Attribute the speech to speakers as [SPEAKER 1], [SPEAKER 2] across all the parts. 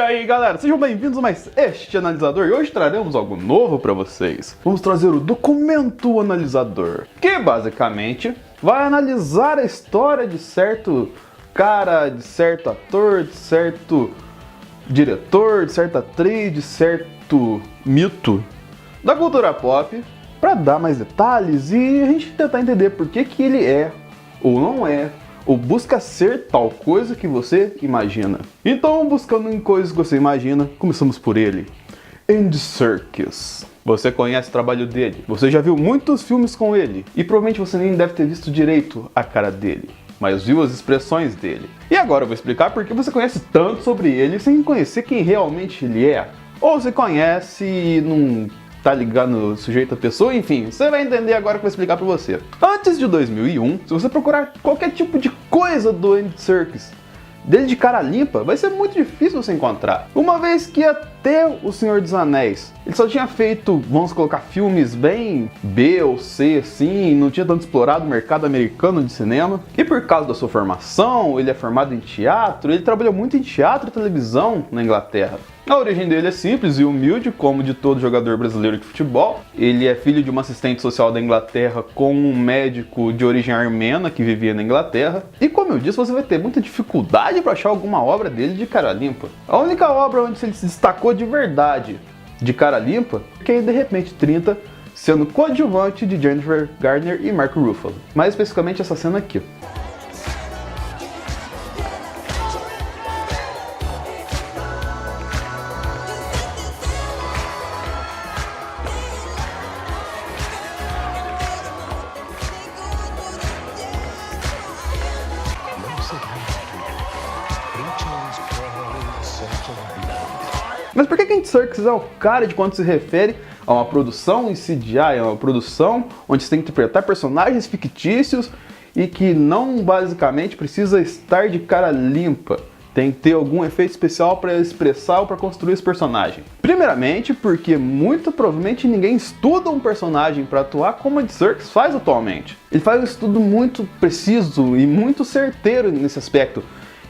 [SPEAKER 1] aí galera, sejam bem-vindos a mais este analisador e hoje traremos algo novo para vocês. Vamos trazer o Documento Analisador, que basicamente vai analisar a história de certo cara, de certo ator, de certo diretor, de certa atriz, de certo mito da cultura pop, para dar mais detalhes e a gente tentar entender por que ele é ou não é, ou busca ser tal coisa que você imagina. Então, buscando em coisas que você imagina, começamos por ele, Andy Serkis. Você conhece o trabalho dele, você já viu muitos filmes com ele, e provavelmente você nem deve ter visto direito a cara dele, mas viu as expressões dele. E agora eu vou explicar por que você conhece tanto sobre ele sem conhecer quem realmente ele é. Ou você conhece e não tá ligado no sujeito à pessoa, enfim, você vai entender agora que eu vou explicar pra você. Antes de 2001, se você procurar qualquer tipo de coisa do Andy Serkis, dele de cara limpa, vai ser muito difícil você encontrar. Uma vez que até O Senhor dos Anéis, ele só tinha feito, vamos colocar, filmes bem B ou C, assim, não tinha tanto explorado o mercado americano de cinema. E por causa da sua formação, ele é formado em teatro, ele trabalhou muito em teatro e televisão na Inglaterra. A origem dele é simples e humilde, como de todo jogador brasileiro de futebol. Ele é filho de uma assistente social da Inglaterra com um médico de origem armena que vivia na Inglaterra. E como eu disse, você vai ter muita dificuldade para achar alguma obra dele de cara limpa. A única obra onde ele se destacou de verdade de cara limpa é que De Repente 30, sendo coadjuvante de Jennifer Garner e Mark Ruffalo. Mais especificamente essa cena aqui. Mas por que Andy Serkis é o cara de quando se refere a uma produção em CGI, é uma produção onde você tem que interpretar personagens fictícios e que não basicamente precisa estar de cara limpa? Tem que ter algum efeito especial para expressar ou para construir esse personagem. Primeiramente, porque muito provavelmente ninguém estuda um personagem para atuar como Andy Serkis faz atualmente. Ele faz um estudo muito preciso e muito certeiro nesse aspecto.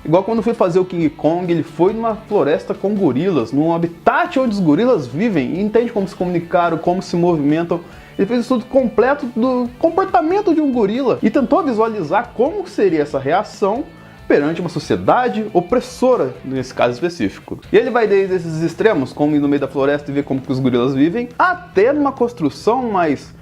[SPEAKER 1] Igual quando foi fazer o King Kong, ele foi numa floresta com gorilas, num habitat onde os gorilas vivem e entende como se comunicaram, como se movimentam. Ele fez um estudo completo do comportamento de um gorila e tentou visualizar como seria essa reação perante uma sociedade opressora, nesse caso específico. E ele vai desde esses extremos, como ir no meio da floresta e ver como que os gorilas vivem, até numa construção mais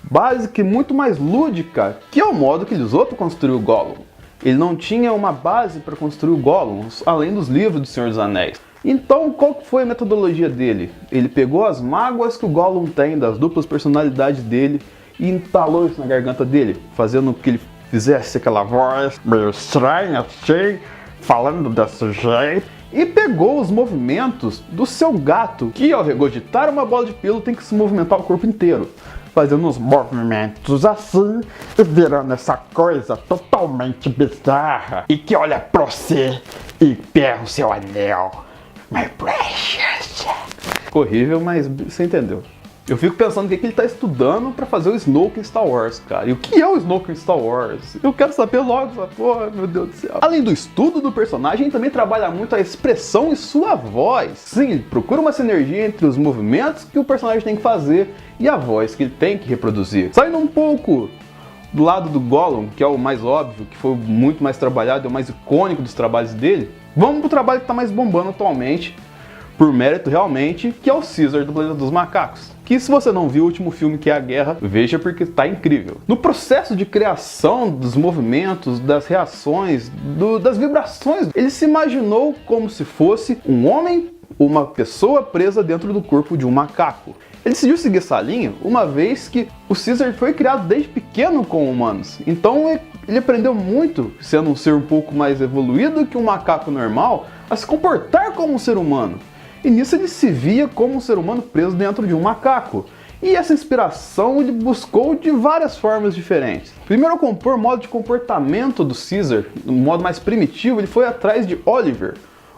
[SPEAKER 1] básica e muito mais lúdica, que é o modo que ele usou para construir o Gollum. Ele não tinha uma base para construir o Gollum, além dos livros do Senhor dos Anéis. Então, qual foi a metodologia dele? Ele pegou as mágoas que o Gollum tem, das duplas personalidades dele, e entalou isso na garganta dele, fazendo com que ele fizesse aquela voz meio estranha, assim, falando desse jeito. E pegou os movimentos do seu gato, que ao regurgitar uma bola de pelo tem que se movimentar o corpo inteiro, fazendo uns movimentos assim, e virando essa coisa totalmente bizarra, e que olha pra você e pega o seu anel. My precious. Horrível, mas você entendeu. Eu fico pensando o que ele tá estudando pra fazer o Snoke em Star Wars, cara. E o que é o Snoke em Star Wars? Eu quero saber logo essa porra, meu Deus do céu. Além do estudo do personagem, ele também trabalha muito a expressão e sua voz. Sim, ele procura uma sinergia entre os movimentos que o personagem tem que fazer e a voz que ele tem que reproduzir. Saindo um pouco do lado do Gollum, que é o mais óbvio, que foi muito mais trabalhado, é o mais icônico dos trabalhos dele, vamos pro trabalho que tá mais bombando atualmente, por mérito realmente, que é o Caesar do Planeta dos Macacos. Que se você não viu o último filme, que é A Guerra, veja porque tá incrível. No processo de criação dos movimentos, das reações, das vibrações, ele se imaginou como se fosse um homem, uma pessoa presa dentro do corpo de um macaco. Ele decidiu seguir essa linha, uma vez que o Caesar foi criado desde pequeno com humanos. Então ele aprendeu muito, sendo um ser um pouco mais evoluído que um macaco normal, a se comportar como um ser humano. E nisso ele se via como um ser humano preso dentro de um macaco. E essa inspiração ele buscou de várias formas diferentes. Primeiro, ao compor o modo de comportamento do Caesar, no modo mais primitivo, ele foi atrás de Oliver,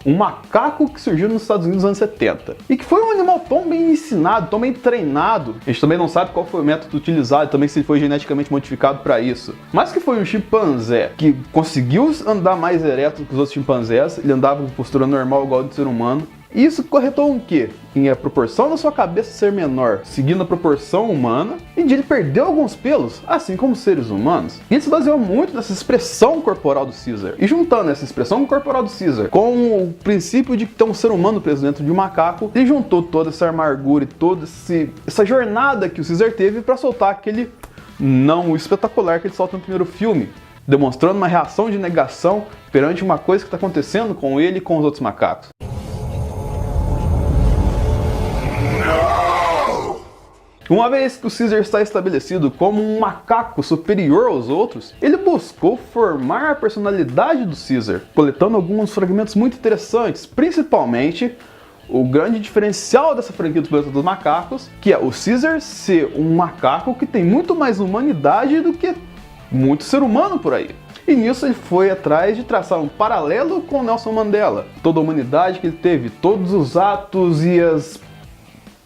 [SPEAKER 1] um macaco que surgiu nos Estados Unidos nos anos 70. E que foi um animal tão bem ensinado, tão bem treinado. A gente também não sabe qual foi o método utilizado, também se ele foi geneticamente modificado para isso. Mas que foi um chimpanzé que conseguiu andar mais ereto que os outros chimpanzés, ele andava com postura normal igual ao do ser humano. E isso corretou em quê? Em a proporção da sua cabeça ser menor, seguindo a proporção humana, e de ele perder alguns pelos, assim como os seres humanos. E ele se baseou muito nessa expressão corporal do Caesar. E juntando essa expressão corporal do Caesar com o princípio de ter um ser humano preso dentro de um macaco, ele juntou toda essa amargura e toda essa jornada que o Caesar teve para soltar aquele não espetacular que ele solta no primeiro filme, demonstrando uma reação de negação perante uma coisa que está acontecendo com ele e com os outros macacos. Uma vez que o Caesar está estabelecido como um macaco superior aos outros, ele buscou formar a personalidade do Caesar, coletando alguns fragmentos muito interessantes, principalmente o grande diferencial dessa franquia do Planeta dos Macacos, que é o Caesar ser um macaco que tem muito mais humanidade do que muito ser humano por aí. E nisso ele foi atrás de traçar um paralelo com Nelson Mandela. Toda a humanidade que ele teve, todos os atos e as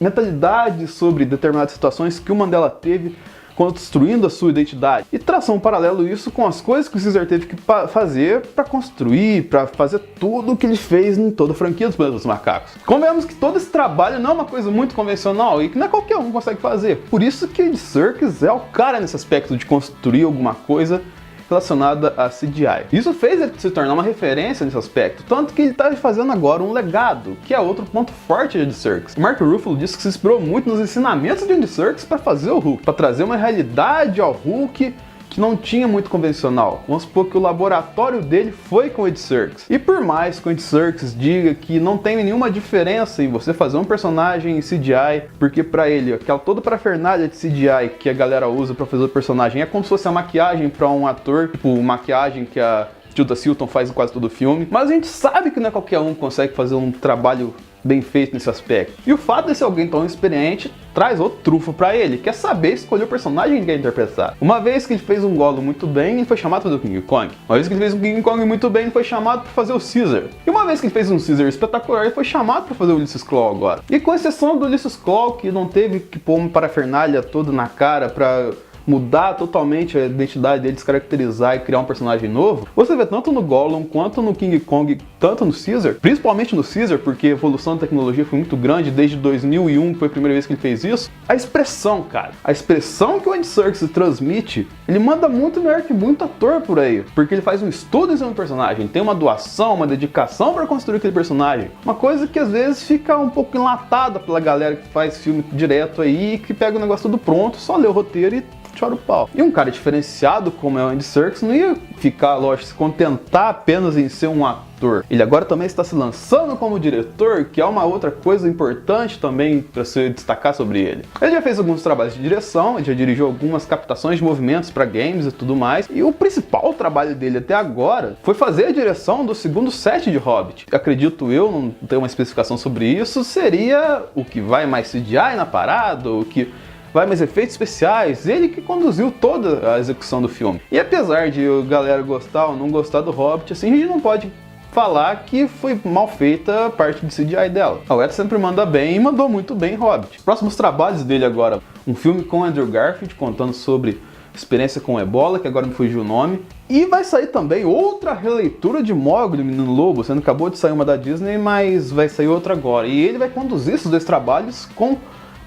[SPEAKER 1] mentalidades sobre determinadas situações que o Mandela teve construindo a sua identidade. E traçar um paralelo isso com as coisas que o Caesar teve que fazer para construir, para fazer tudo o que ele fez em toda a franquia dos Planetas dos Macacos. Convenhamos que todo esse trabalho não é uma coisa muito convencional e que não é qualquer um consegue fazer. Por isso que o Andy Serkis é o cara nesse aspecto de construir alguma coisa relacionada a CGI. Isso fez ele se tornar uma referência nesse aspecto, tanto que ele está fazendo agora um legado, que é outro ponto forte de Andy Serkis. Mark Ruffalo disse que se inspirou muito nos ensinamentos de Andy Serkis para fazer o Hulk, para trazer uma realidade ao Hulk que não tinha muito convencional. Vamos supor que o laboratório dele foi com o Andy Serkis. E por mais que o Andy Serkis diga que não tem nenhuma diferença em você fazer um personagem em CGI, porque pra ele, aquela toda parafernália de CGI que a galera usa pra fazer o personagem é como se fosse a maquiagem pra um ator, tipo maquiagem que a Tilda Swinton faz em quase todo o filme. Mas a gente sabe que não é qualquer um que consegue fazer um trabalho bem feito nesse aspecto. E o fato de ser alguém tão experiente traz outro trunfo pra ele, que é saber escolher o personagem que quer interpretar. Uma vez que ele fez um Gollum muito bem, ele foi chamado para fazer o King Kong. Uma vez que ele fez um King Kong muito bem, ele foi chamado para fazer o Caesar. E uma vez que ele fez um Caesar espetacular, ele foi chamado para fazer o Ulysses Claw agora. E com exceção do Ulysses Claw, que não teve que pôr uma parafernália toda na cara pra mudar totalmente a identidade dele, descaracterizar e criar um personagem novo, você vê tanto no Gollum, quanto no King Kong, tanto no Caesar, principalmente no Caesar, porque a evolução da tecnologia foi muito grande, desde 2001, que foi a primeira vez que ele fez isso. A expressão, cara, a expressão que o Andy Serkis transmite, ele manda muito melhor que muito ator por aí, porque ele faz um estudo em cima do personagem, tem uma doação, uma dedicação para construir aquele personagem, uma coisa que às vezes fica um pouco enlatada pela galera que faz filme direto aí, que pega o negócio tudo pronto, só lê o roteiro e chora o pau. E um cara diferenciado como é o Andy Serkis não ia ficar, lógico, se contentar apenas em ser um ator. Ele agora também está se lançando como diretor, que é uma outra coisa importante também para se destacar sobre ele. Ele já fez alguns trabalhos de direção, ele já dirigiu algumas captações de movimentos para games e tudo mais, e o principal trabalho dele até agora foi fazer a direção do segundo set de Hobbit. Acredito eu, não tenho uma especificação sobre isso, seria o que vai mais CGI na parada, o que vai mais efeitos especiais, ele que conduziu toda a execução do filme. E apesar de a galera gostar ou não gostar do Hobbit, assim, a gente não pode falar que foi mal feita a parte de CGI dela. A Weta sempre manda bem e mandou muito bem Hobbit. Próximos trabalhos dele agora, um filme com Andrew Garfield, contando sobre experiência com Ebola, que agora me fugiu o nome. E vai sair também outra releitura de Mowgli, o Menino Lobo, sendo que acabou de sair uma da Disney, mas vai sair outra agora. E ele vai conduzir esses dois trabalhos com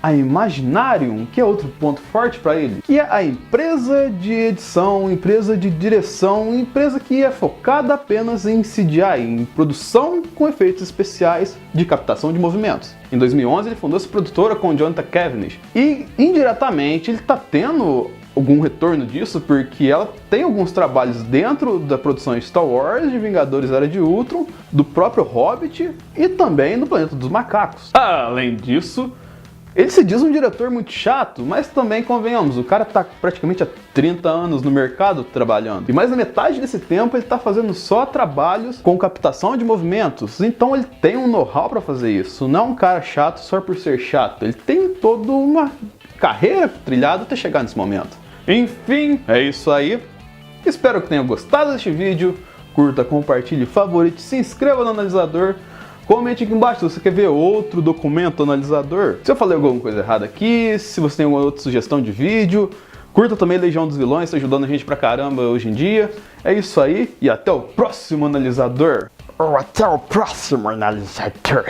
[SPEAKER 1] a Imaginarium, que é outro ponto forte para ele, que é a empresa de edição, empresa de direção, empresa que é focada apenas em CGI, em produção com efeitos especiais de captação de movimentos. Em 2011 ele fundou essa produtora com Jonathan Cavendish e indiretamente ele está tendo algum retorno disso, porque ela tem alguns trabalhos dentro da produção de Star Wars, de Vingadores Era de Ultron, do próprio Hobbit e também do Planeta dos Macacos. Além disso, ele se diz um diretor muito chato, mas também convenhamos, o cara tá praticamente há 30 anos no mercado trabalhando. E mais da metade desse tempo ele tá fazendo só trabalhos com captação de movimentos. Então ele tem um know-how para fazer isso. Não é um cara chato só por ser chato. Ele tem toda uma carreira trilhada até chegar nesse momento. Enfim, é isso aí. Espero que tenham gostado deste vídeo. Curta, compartilhe, favorite, se inscreva no analisador. Comente aqui embaixo se você quer ver outro documento analisador. Se eu falei alguma coisa errada aqui, se você tem alguma outra sugestão de vídeo. Curta também Legião dos Vilões, está ajudando a gente pra caramba hoje em dia. É isso aí e até o próximo analisador.
[SPEAKER 2] Ou até o próximo analisador.